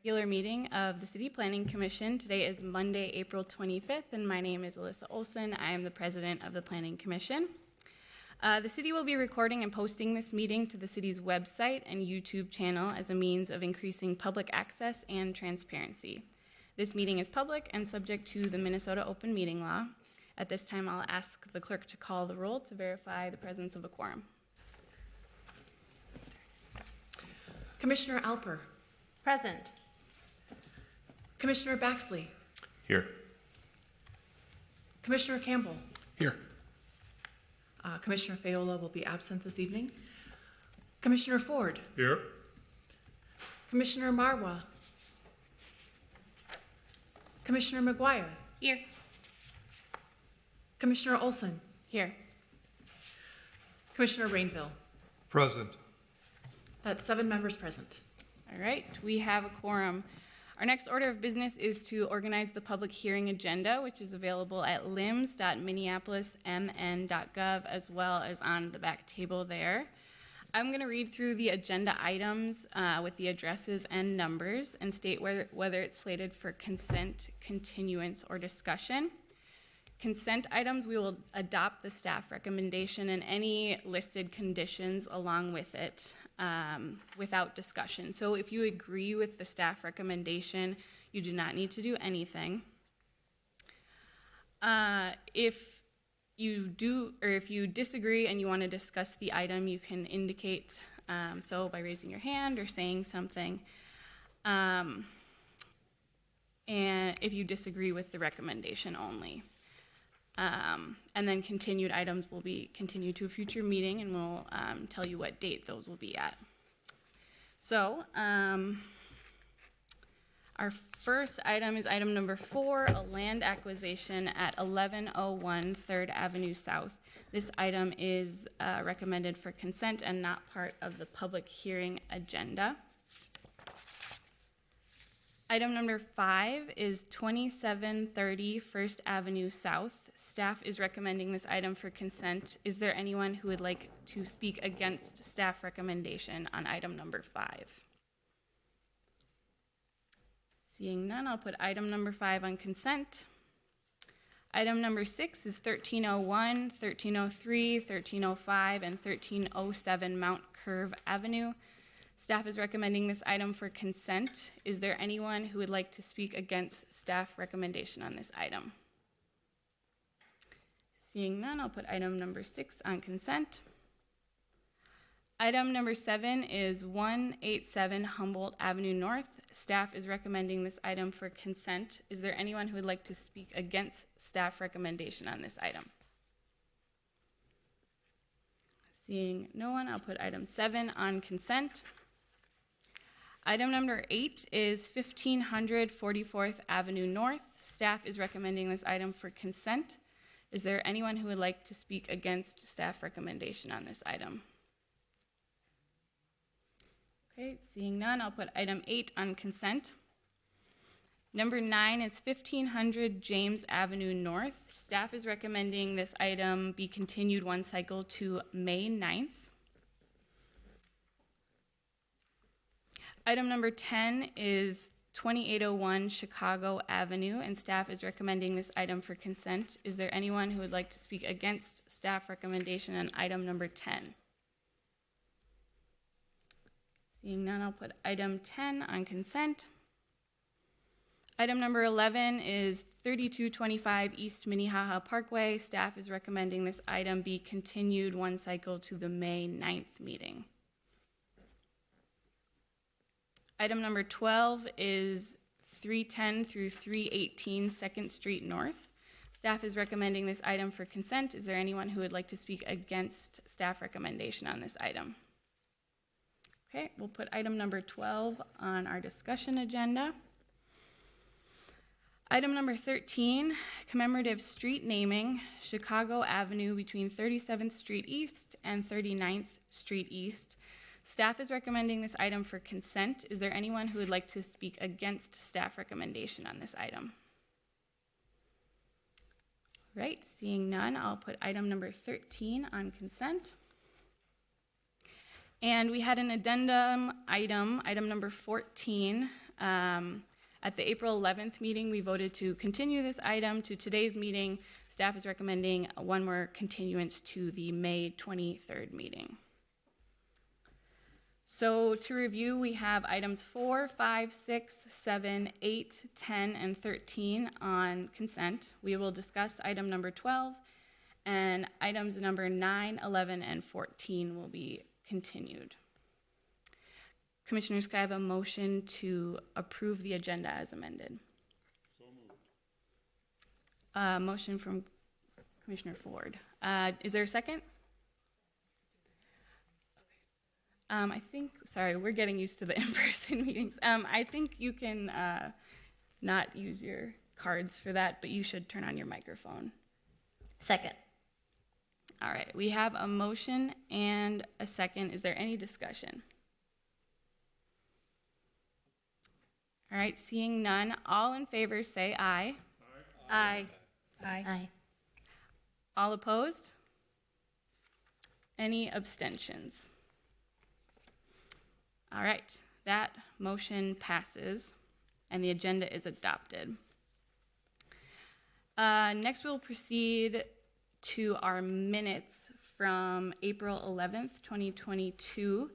Regular meeting of the City Planning Commission. Today is Monday, April 25th, and my name is Alyssa Olson. I am the president of the Planning Commission. The city will be recording and posting this meeting to the city's website and YouTube channel as a means of increasing public access and transparency. This meeting is public and subject to the Minnesota Open Meeting Law. At this time, I'll ask the clerk to call the roll to verify the presence of a quorum. Commissioner Alper. Present. Commissioner Baxley. Here. Commissioner Campbell. Here. Commissioner Fayola will be absent this evening. Commissioner Ford. Here. Commissioner Marwa. Commissioner McGuire. Here. Commissioner Olson. Here. Commissioner Rainville. Present. That's 7 members present. All right, we have a quorum. Our next order of business is to organize the public hearing agenda, which is available at lims.minneapolismn.gov as well as on the back table there. I'm going to read through the agenda items with the addresses and numbers and state whether it's slated for consent, continuance, or discussion. Consent items, we will adopt the staff recommendation and any listed conditions along with it without discussion. So if you agree with the staff recommendation, you do not need to do anything. If you disagree and you want to discuss the item, you can indicate so by raising your hand or saying something. And if you disagree with the recommendation only. And then continued items will be continued to a future meeting, and we'll tell you what date those will be at. So our first item is item number 4, a land acquisition at 1101 3rd Avenue South. This item is recommended for consent and not part of the public hearing agenda. Item number 5 is 2730 1st Avenue South. Staff is recommending this item for consent. Is there anyone who would like to speak against staff recommendation on item number 5? Seeing none, I'll put item number 5 on consent. Item number 6 is 1301, 1303, 1305, and 1307 Mount Curve Avenue. Staff is recommending this item for consent. Is there anyone who would like to speak against staff recommendation on this item? Seeing none, I'll put item number 6 on consent. Item number 7 is 187 Humboldt Avenue North. Staff is recommending this item for consent. Is there anyone who would like to speak against staff recommendation on this item? Seeing no one, I'll put item 7 on consent. Item number 8 is 1500 44th Avenue North. Staff is recommending this item for consent. Is there anyone who would like to speak against staff recommendation on this item? Okay, seeing none, I'll put item 8 on consent. Number 9 is 1500 James Avenue North. Staff is recommending this item be continued one cycle to May 9th. Item number 10 is 2801 Chicago Avenue, and staff is recommending this item for consent. Is there anyone who would like to speak against staff recommendation on item number 10? Seeing none, I'll put item 10 on consent. Item number 11 is 3225 East Minnehaha Parkway. Staff is recommending this item be continued one cycle to the May 9th meeting. Item number 12 is 310 through 318 2nd Street North. Staff is recommending this item for consent. Is there anyone who would like to speak against staff recommendation on this item? Okay, we'll put item number 12 on our discussion agenda. Item number 13, commemorative street naming, Chicago Avenue between 37th Street East and 39th Street East. Staff is recommending this item for consent. Is there anyone who would like to speak against staff recommendation on this item? Right, seeing none, I'll put item number 13 on consent. And we had an addendum item number 14, At the April 11th meeting, we voted to continue this item to today's meeting. Staff is recommending one more continuance to the May 23rd meeting. So to review, we have items 4, 5, 6, 7, 8, 10, and 13 on consent. We will discuss item number 12, and items number 9, 11, and 14 will be continued. Commissioners, could I have a motion to approve the agenda as amended? So moved. Motion from Commissioner Ford. Is there a second? I think, sorry, we're getting used to the in-person meetings. I think you can not use your cards for that, but you should turn on your microphone. Second. All right, we have a motion and a second. Is there any discussion? All right, seeing none, all in favor say aye. Aye. Aye. All opposed? Any abstentions? All right, that motion passes and the agenda is adopted. Next, we'll proceed to our minutes from April 11th, 2022.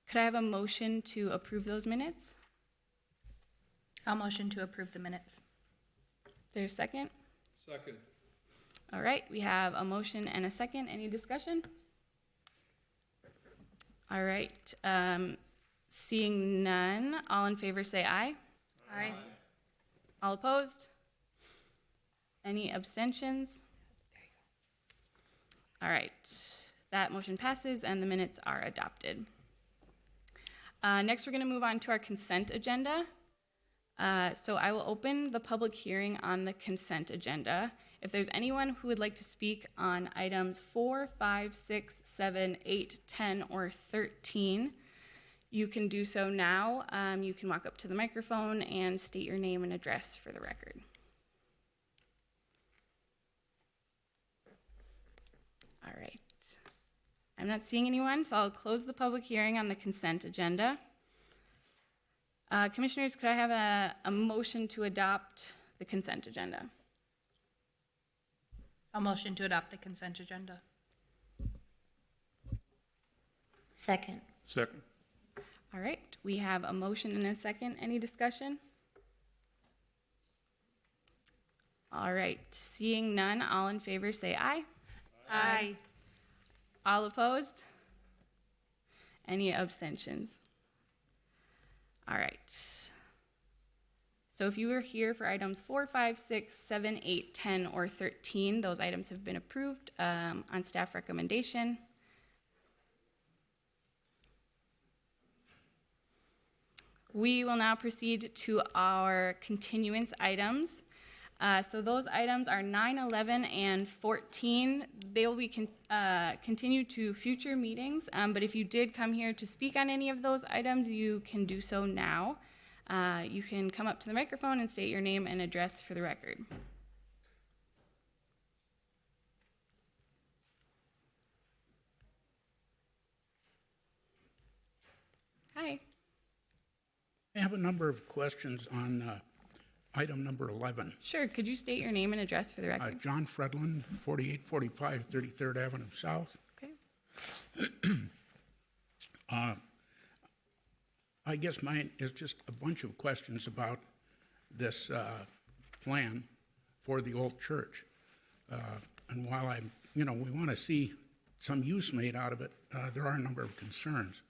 Could I have a motion to approve those minutes? I'll motion to approve the minutes. Is there a second? Second. All right, we have a motion and a second. Any discussion? All right, seeing none, all in favor say aye. Aye. All opposed? Any abstentions? All right, that motion passes and the minutes are adopted. Next, we're going to move on to our consent agenda. So I will open the public hearing on the consent agenda. If there's anyone who would like to speak on items 4, 5, 6, 7, 8, 10, or 13, you can do so now. You can walk up to the microphone and state your name and address for the record. All right. I'm not seeing anyone, so I'll close the public hearing on the consent agenda. Commissioners, could I have a motion to adopt the consent agenda? I'll motion to adopt the consent agenda. Second. Second. All right, we have a motion and a second. Any discussion? All right, seeing none, all in favor say aye. Aye. All opposed? Any abstentions? All right. So if you were here for items 4, 5, 6, 7, 8, 10, or 13, those items have been approved on staff recommendation. We will now proceed to our continuance items. So those items are 9, 11, and 14. They will be continued to future meetings, but if you did come here to speak on any of those items, you can do so now. You can come up to the microphone and state your name and address for the record. Hi. I have a number of questions on item number 11. Sure, could you state your name and address for the record? John Fredlin, 4845 33rd Avenue South. Okay. I guess mine is just a bunch of questions about this plan for the old church. And while we want to see some use made out of it, there are a number of concerns.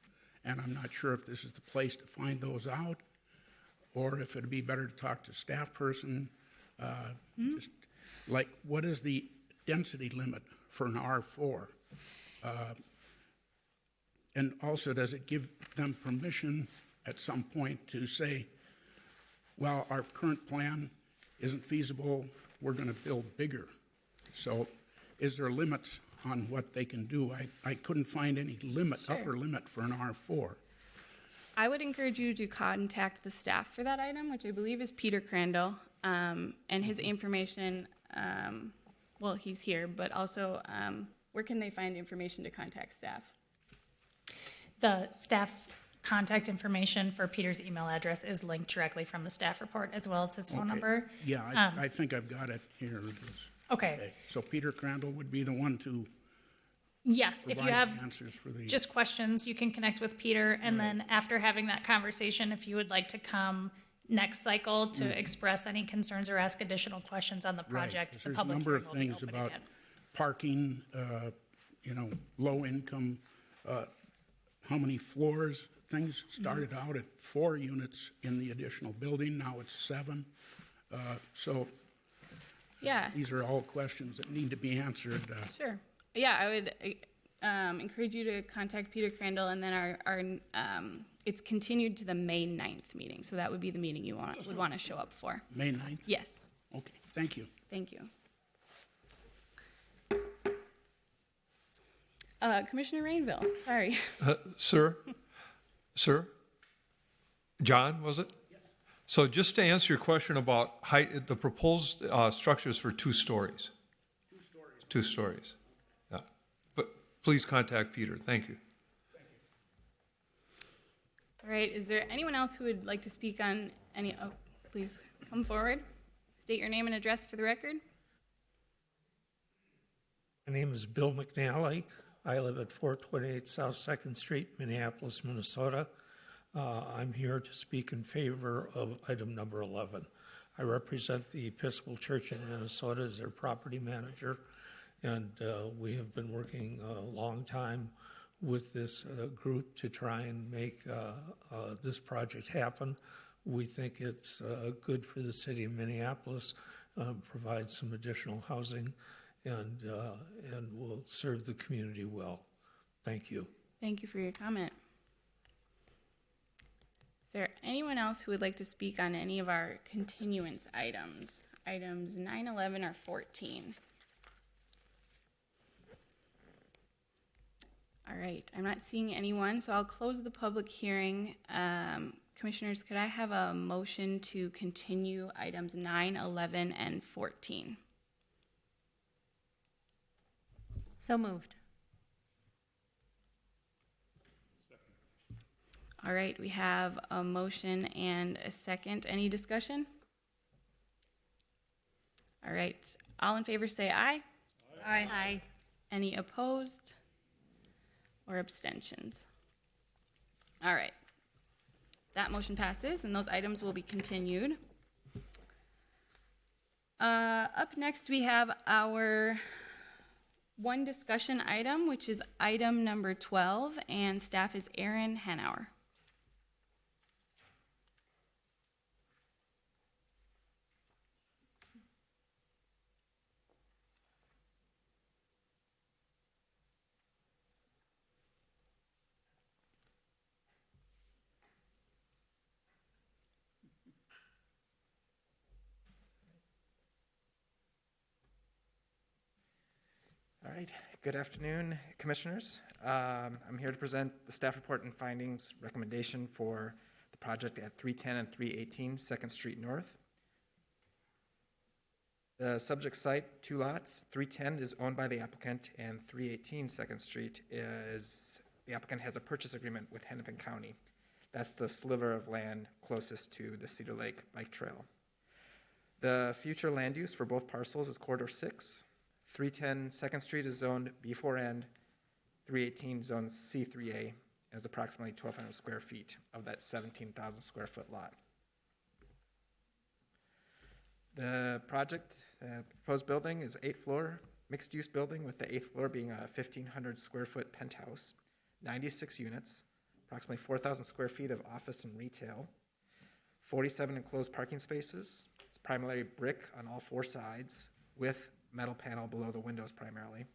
And I'm not sure if this is the place to find those out, or if it'd be better to talk to a staff person. Just like, what is the density limit for an R4? And also, does it give them permission at some point to say, well, our current plan isn't feasible, we're going to build bigger? So is there limits on what they can do? I couldn't find any limit, Sure. upper limit for an R4. I would encourage you to contact the staff for that item, which I believe is Peter Crandall, and his information, well, he's here, but also where can they find information to contact staff? The staff contact information for Peter's email address is linked directly from the staff report, as well as his phone Okay. number. Yeah, I think I've got it here. It is- Okay, So Peter Crandall would be the one to yes, if you provide have the answers for the. just questions, you can connect with Peter, and then after having that conversation, if you would like to come next cycle to express any concerns or ask additional questions on the Mm. Right, project, 'cause the there's a public number hearing of will be things open about again. parking, low income, how many floors. Things started out at 4 units in the additional building, now it's 7. So Yeah, these are all questions that need to be answered. sure. Yeah, I would encourage you to contact Peter Crandall, and then it's continued to the May 9th meeting, so that would be the meeting you would want to show up for. May 9th? Yes, Okay, thank you. thank you. Commissioner Rainville, sorry. Sir? John, was it? Yes. So just to answer your question about height, the proposed structure is for 2 stories. 2 stories. 2 stories, yeah. But please contact Peter, thank you. All right, is there anyone else who would like to speak on any, oh, please come forward. State your name and address for the record. My name is Bill McNally. I live at 428 South 2nd Street, Minneapolis, Minnesota. I'm here to speak in favor of item number 11. I represent the Episcopal Church in Minnesota as their property manager, and we have been working a long time with this group to try and make this project happen. We think it's good for the city of Minneapolis, provides some additional housing, and will serve the community well. Thank you. Thank you for your comment. Is there anyone else who would like to speak on any of our continuance items? Items 9, 11, or 14? All right, I'm not seeing anyone, so I'll close the public hearing. Commissioners, could I have a motion to continue items 9, 11, and 14? So moved. All right, we have a motion and a second. Any discussion? All right, all in favor say aye. Aye. Any opposed or abstentions? All right, that motion passes and those items will be continued. Up next, we have our one discussion item, which is item number 12, and staff is Erin Hanauer. All right, good afternoon, Commissioners. I'm here to present the staff report and findings recommendation for the project at 310 and 318 2nd Street North. The subject site, 2 lots, 310 is owned by the applicant and 318 2nd Street is, the applicant has a purchase agreement with Hennepin County. That's the sliver of land closest to the Cedar Lake Bike Trail. The future land use for both parcels is Corridor 6. 310 2nd Street is zoned B4N, 318 zoned C3A, and is approximately 1,200 square feet of that 17,000 square foot lot. The project, proposed building is 8-floor mixed-use building with the 8th floor being a 1,500 square foot penthouse, 96 units, approximately 4,000 square feet of office and retail, 47 enclosed parking spaces. It's primarily brick on all 4 sides with metal panel below the windows primarily,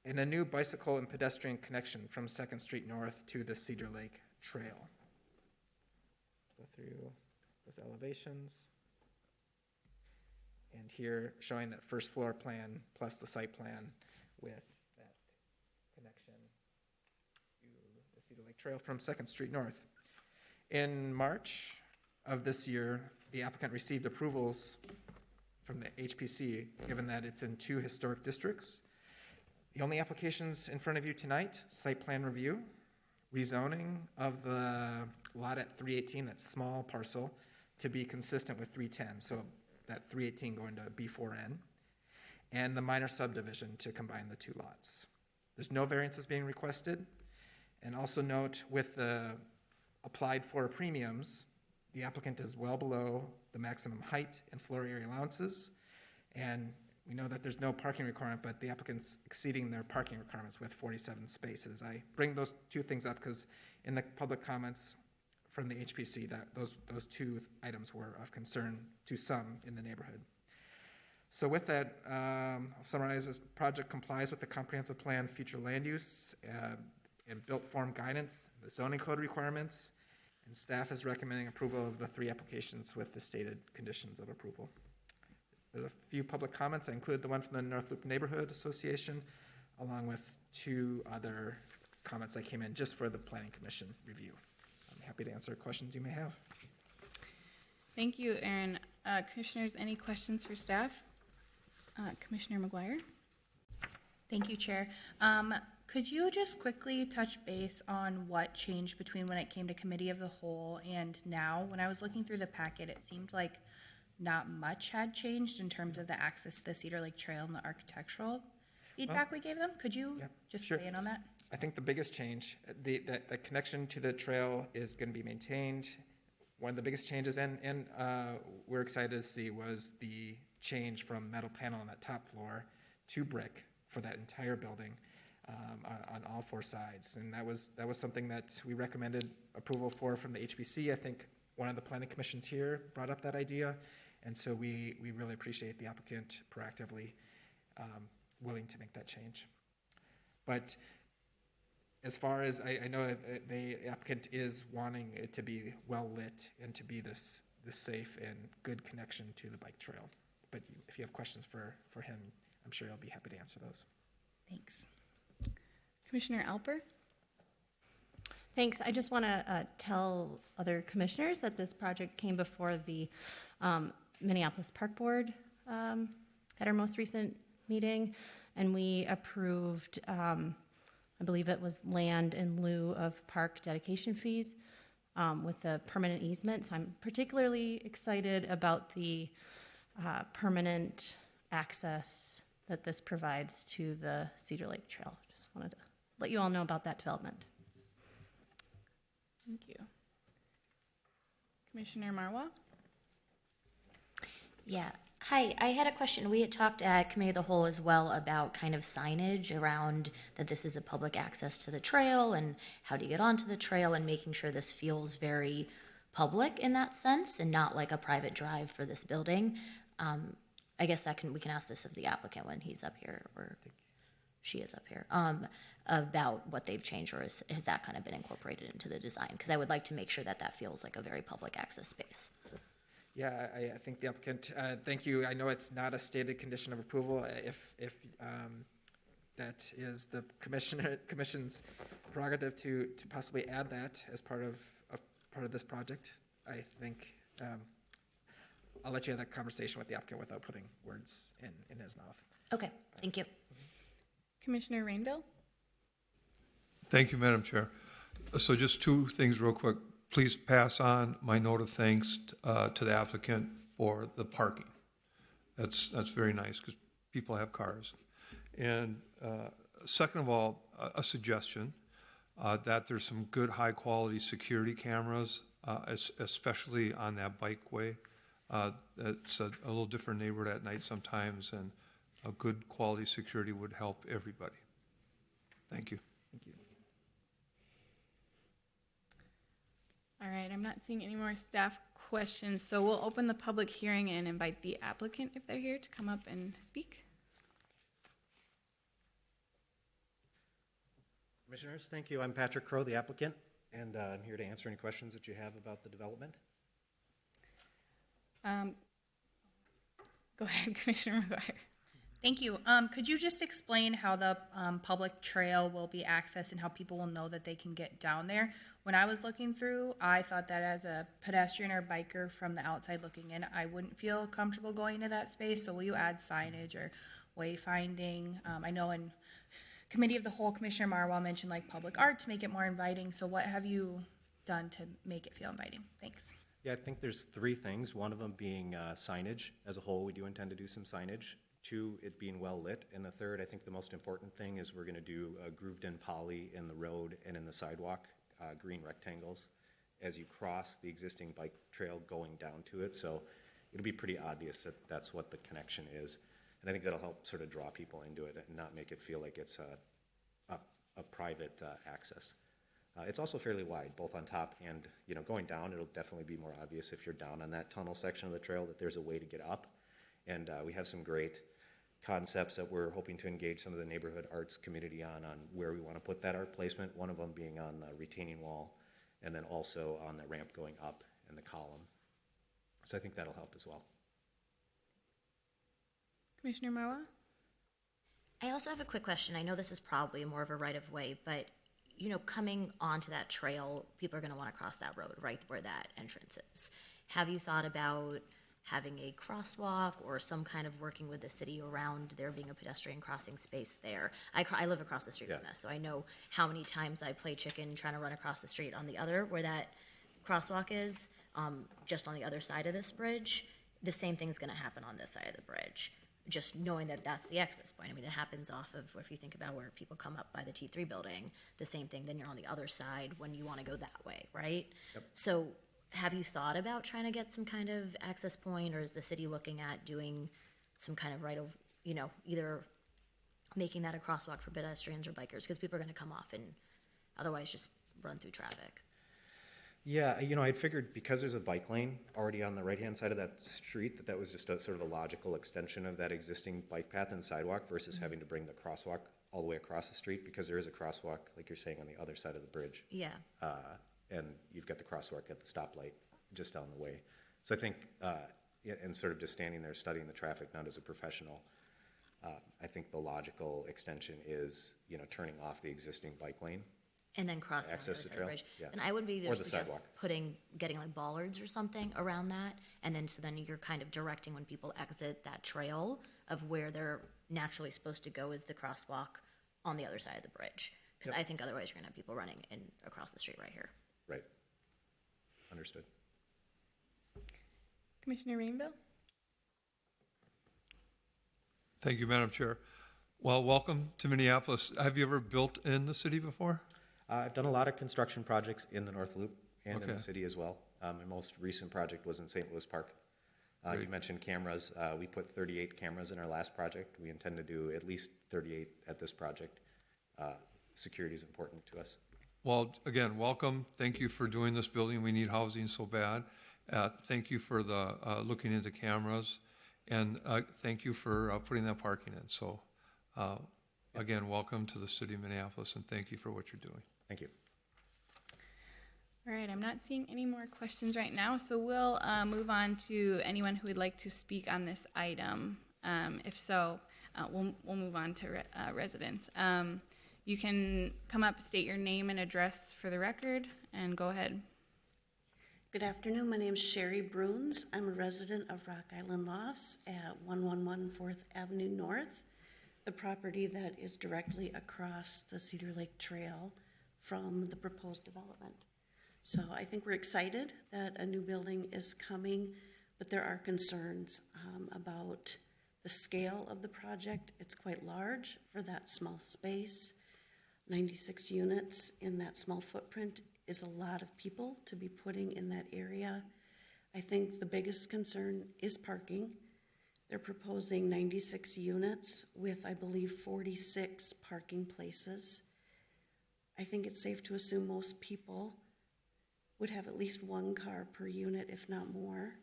and a new bicycle and pedestrian connection from 2nd Street North to the Cedar Lake Trail. Go through those elevations. And here showing that first floor plan plus the site plan with that connection to the Cedar Lake Trail from 2nd Street North. In March of this year, the applicant received approvals from the HPC, given that it's in 2 historic districts. The only applications in front of you tonight, site plan review, rezoning of the lot at 318, that small parcel, to be consistent with 310, so that 318 going to B4N, and the minor subdivision to combine the two lots. There's no variances being requested. And also note, with the applied for premiums, the applicant is well below the maximum height and floor area allowances. And we know that there's no parking requirement, but the applicant's exceeding their parking requirements with 47 spaces. I bring those two things up because in the public comments from the HPC, that those two items were of concern to some in the neighborhood. So with that, I'll summarize: this project complies with the comprehensive plan, future land use, and built form guidance, the zoning code requirements, and staff is recommending approval of the 3 applications with the stated conditions of approval. There's a few public comments. I included the one from the North Loop Neighborhood Association, along with 2 other comments that came in just for the Planning Commission review. I'm happy to answer questions you may have. Thank you, Aaron. Commissioners, any questions for staff? Commissioner McGuire? Thank you, Chair. Could you just quickly touch base on what changed between when it came to committee of the whole and now? When I was looking through the packet, it seemed like not much had changed in terms of the access to the Cedar Lake Trail and the architectural feedback we gave them. Could you just sure. weigh in on that? I think the biggest change, the connection to the trail is going to be maintained. One of the biggest changes, and we're excited to see, was the change from metal panel on that top floor to brick for that entire building on all 4 sides. And that was something that we recommended approval for from the HBC. I think one of the planning commissions here brought up that idea, and so we really appreciate the applicant proactively willing to make that change. But as far as I know, the applicant is wanting it to be well lit and to be this safe and good connection to the bike trail. But if you have questions for him, I'm sure he'll be happy to answer those. Thanks. Commissioner Alper? Thanks. I just want to tell other commissioners that this project came before the Minneapolis Park Board at our most recent meeting, and we approved, I believe it was land in lieu of park dedication fees with the permanent easement. So I'm particularly excited about the permanent access that this provides to the Cedar Lake Trail. Just wanted to let you all know about that development. Thank you. Commissioner Marwa? Yeah. Hi, I had a question. We had talked at Committee of the Whole as well about kind of signage around that this is a public access to the trail and how to get onto the trail and making sure this feels very public in that sense and not like a private drive for this building. I guess we can ask this of the applicant when he's up here or she is up here, about what they've changed, or has that kind of been incorporated into the design? Because I would like to make sure that feels like a very public access space. Yeah, I think the applicant, thank you. I know it's not a stated condition of approval. If that is the commission's prerogative to possibly add that as part of this project, I think I'll let you have that conversation with the applicant without putting words in his mouth. Okay, thank you. Commissioner Rainville? Thank you, Madam Chair. So just 2 things real quick. Please pass on my note of thanks to the applicant for the parking. That's very nice because people have cars. And second of all, a suggestion that there's some good high-quality security cameras, especially on that bikeway. It's a little different neighborhood at night sometimes, and a good quality security would help everybody. Thank you. Thank you. All right, I'm not seeing any more staff questions, so we'll open the public hearing and invite the applicant, if they're here, to come up and speak. Commissioners, thank you. I'm Patrick Crow, the applicant, and I'm here to answer any questions that you have about the development. Go ahead, Commissioner McGuire. Thank you. Could you just explain how the public trail will be accessed and how people will know that they can get down there? When I was looking through, I thought that as a pedestrian or biker from the outside looking in, I wouldn't feel comfortable going to that space. So will you add signage or wayfinding? I know in Committee of the Whole, Commissioner Marwa mentioned like public art to make it more inviting. So what have you done to make it feel inviting? Thanks. Yeah, I think there's three things. One of them being signage. As a whole, we do intend to do some signage. Two, it being well lit. And the third, I think the most important thing is we're gonna do a grooved in poly in the road and in the sidewalk, green rectangles as you cross the existing bike trail going down to it. So it'll be pretty obvious that that's what the connection is. And I think that'll help sort of draw people into it and not make it feel like it's a private access. It's also fairly wide, both on top and, going down. It'll definitely be more obvious if you're down on that tunnel section of the trail that there's a way to get up. And we have some great concepts that we're hoping to engage some of the neighborhood arts community on where we want to put that art placement, one of them being on the retaining wall, and then also on the ramp going up and the column. So I think that'll help as well. Commissioner Marwa? I also have a quick question. I know this is probably more of a right of way, but coming onto that trail, people are going to want to cross that road right where that entrance is. Have you thought about having a crosswalk or some kind of working with the city around there being a pedestrian crossing space there? I live across the street from this, so I know how many times I play chicken trying to run across the street on the other where that crosswalk is, just on the other side of this bridge. The same thing's going to happen on this side of the bridge. Just knowing that that's the access point. I mean, it happens off of, if you think about where people come up by the T3 building, the same thing, then you're on the other side when you want to go that way, right? Yep. So have you thought about trying to get some kind of access point, or is the city looking at doing some kind of right of, either making that a crosswalk for pedestrians or bikers? Because people are going to come off and otherwise just run through traffic. Yeah, I'd figured because there's a bike lane already on the right-hand side of that street, that was just a sort of a logical extension of that existing bike path and sidewalk versus having to bring the crosswalk all the way across the street, because there is a crosswalk, like you're saying, on the other side of the bridge. Yeah. And you've got the crosswalk at the stoplight just down the way. So I think, and sort of just standing there studying the traffic, not as a professional, I think the logical extension is, turning off the existing bike lane. And then crossing the other Access side the of the trail, bridge. yeah. And I would be Or there the suggest sidewalk. getting like bollards or something around that. And then, so then you're kind of directing when people exit that trail of where they're naturally supposed to go is the crosswalk on the other side of the bridge. Because I think otherwise you're gonna have people running in across the street right here. Right. Understood. Commissioner Rainville? Thank you, Madam Chair. Well, welcome to Minneapolis. Have you ever built in the city before? I've done a lot of construction projects in the North Loop and in Okay. the city as well. My most recent project was in St. Louis Park. You Great. mentioned cameras. We put 38 cameras in our last project. We intend to do at least 38 at this project. Security is important to us. Well, again, welcome. Thank you for doing this building. We need housing so bad. Thank you for the looking into cameras, and thank you for putting that parking in. So, again, welcome to the city of Minneapolis, and thank you for what you're doing. Thank you. All right, I'm not seeing any more questions right now, so we'll move on to anyone who would like to speak on this item. If so, we'll move on to residents. You can come up, state your name and address for the record, and go ahead. Good afternoon. My name is Sherry Bruns. I'm a resident of Rock Island Lofts at 111 4th Avenue North, the property that is directly across the Cedar Lake Trail from the proposed development. So I think we're excited that a new building is coming, but there are concerns about the scale of the project. It's quite large for that small space. 96 units in that small footprint is a lot of people to be putting in that area. I think the biggest concern is parking. They're proposing 96 units with, I believe, 46 parking places. I think it's safe to assume most people would have at least one car per unit, if not more.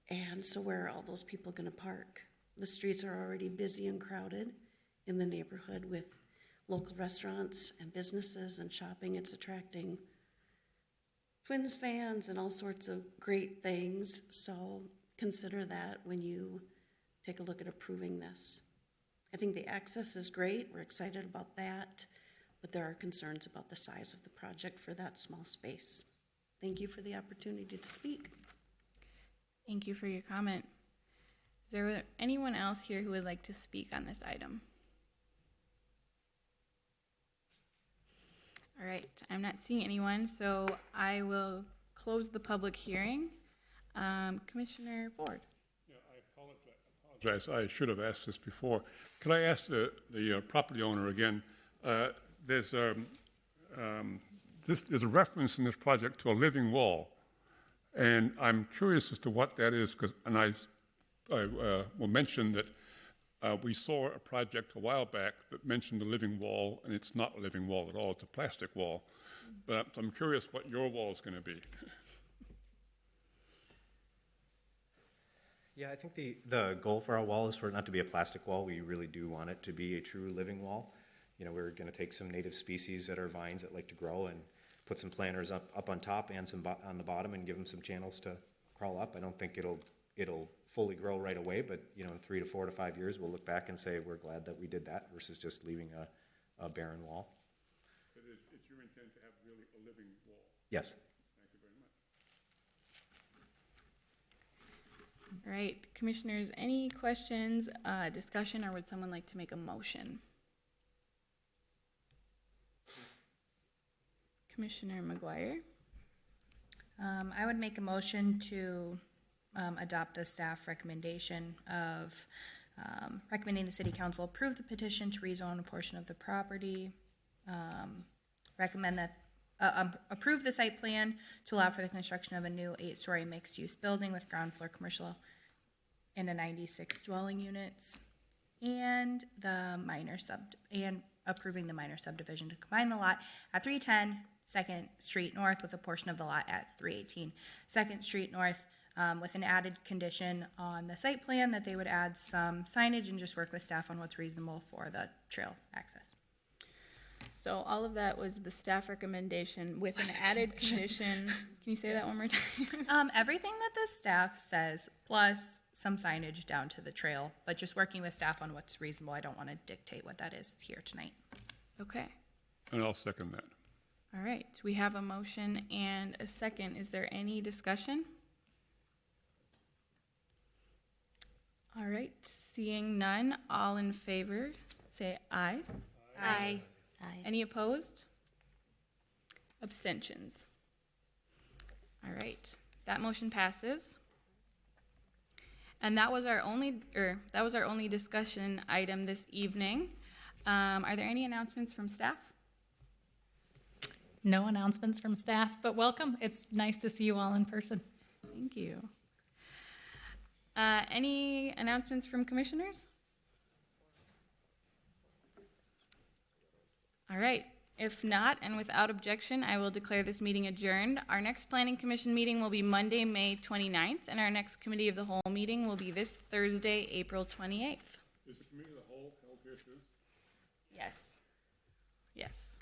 And so where are all those people going to park? The streets are already busy and crowded in the neighborhood with local restaurants and businesses and shopping. It's attracting Twins fans and all sorts of great things. So consider that when you take a look at approving this. I think the access is great. We're excited about that, but there are concerns about the size of the project for that small space. Thank you for the opportunity to speak. Thank you for your comment. Is there anyone else here who would like to speak on this item? right, I'm not seeing anyone, so I will close the public hearing. Commissioner Ford? Apologize, I should have asked this before. Could I ask the property owner again? There's a reference in this project to a living wall, and I'm curious as to what that is, and I will mention that we saw a project a while back that mentioned a living wall, and it's not a living wall at all, it's a plastic wall. But I'm curious what your wall is going to be. Yeah, I think the goal for our wall is for it not to be a plastic wall. We really do want it to be a true living wall. You know, we're going to take some native species that are vines that like to grow and put some planters up on top and some on the bottom and give them some channels to crawl up. I don't think it'll fully grow right away, but you know, in 3 to 4 to 5 years, we'll look back and say we're glad that we did that versus just leaving a barren wall. But it's your intent to have really a living wall? Yes. Thank you very much. All right, commissioners, any questions, discussion, or would someone like to make a motion? Commissioner McGuire? I would make a motion to adopt the staff recommendation of recommending the city council approve the petition to rezone a portion of the property, recommend that approve the site plan to allow for the construction of a new 8-story mixed-use building with ground floor commercial and a 96 dwelling units, and approving the minor subdivision to combine the lot at 310 2nd Street North with a portion of the lot at 318 2nd Street North, with an added condition on the site plan that they would add some signage and just work with staff on what's reasonable for the trail access. So all of that was the staff recommendation with an added condition. Can you say that one more time? Everything that the staff says, plus some signage down to the trail, but just working with staff on what's reasonable. I don't want to dictate what that is here tonight. Okay. And I'll second that. All right, we have a motion and a second. Is there any discussion? All right, seeing none, all in favor, say aye. Aye. Any opposed? Abstentions? All right, that motion passes. And that was our only discussion item this evening. Are there any announcements from staff? No announcements from staff, but welcome. It's nice to see you all in person. Thank you. Any announcements from commissioners? All right. If not, and without objection, I will declare this meeting adjourned. Our next Planning Commission meeting will be Monday, May 29th, and our next Committee of the Whole meeting will be this Thursday, April 28th. Is the committee of the whole held here too? Yes. Yes.